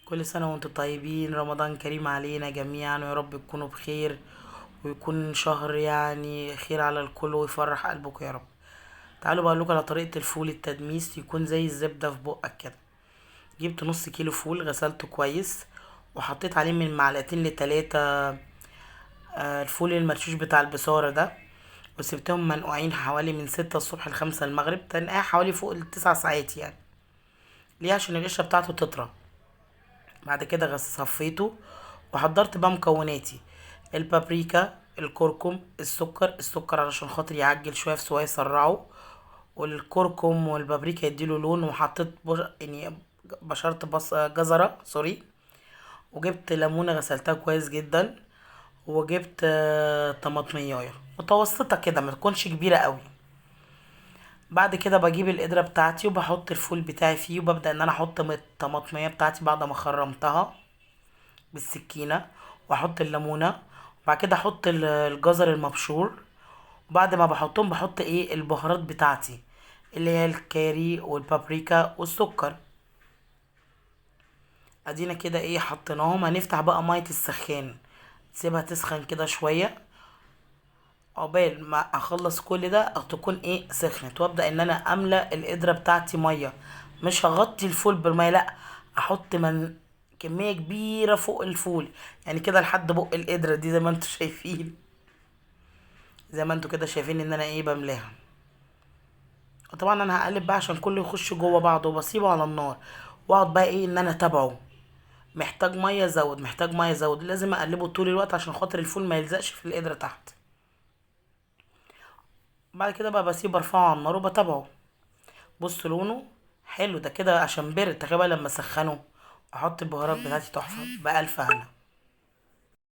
كل سنة وانتم طيبين، رمضان كريم علينا جميعا ويا رب تكونوا بخير، ويكون شهر يعني خير على الكل ويفرح قلبكم يا رب. تعالوا بقول لكم على طريقة الفول التدميس يكون زي الزبدة في بقك كده. جبت نص كيلو فول غسلته كويس، وحطيت عليه من معلقتين لتلاتة الفول المرشوش بتاع البصارة ده، وسبتهم منقوعين حوالي من 6 الصبح ل5 المغرب، تنقع حوالي فوق ال9 ساعات يعني. ليه؟ عشان القشرة بتاعته تطرى. بعد كده صفيته وحضرت بقى مكوناتي: البابريكا، الكركم، السكر علشان خاطر يعجل شويه في سوايه يسرعه، والكركم والبابريكا يديله لون، وحطيت يعني بشرت جزره سوري، وجبت ليمونه غسلتها كويس جدا، وجبت طماطمية متوسطه كده ما تكونش كبيره قوي. بعد كده بجيب القدرة بتاعتي وبحط الفول بتاعي فيه، وببدأ ان انا احط الطماطمية بتاعتي بعد ما خرمتها بالسكينة، واحط الليمونة، وبعد كده احط الجزر المبشور. وبعد ما بحطهم بحط البهارات بتاعتي، اللي هي الكاري والبابريكا والسكر. ادينا كده حطيناهم. هنفتح بقى مية السخان، تسيبها تسخن كده شوية، عقبال ما اخلص كل ده تكون سخنت، وابدا ان انا املى القدرة بتاعتي مية. مش هغطي الفول بالمية، لا، احط من كمية كبيرة فوق الفول، يعني كده لحد بق القدرة دي زي ما انتوا شايفين. زي ما انتوا كده شايفين ان انا بملاها. وطبعا انا هقلب بقى عشان كله يخش جوه بعضه، وبسيبه على النار، واقعد بقى ان انا اتابعه. محتاج ميه زود، محتاج ميه زود، لازم اقلبه طول الوقت عشان خاطر الفول ما يلزقش في القدرة تحت. بعد كده بقى بسيبه ارفعه على النار وبتابعه. بص لونه حلو ده كده عشان برد. تخيل بقى لما اسخنه احط البهارات بتاعتي تحفه بألف هنا.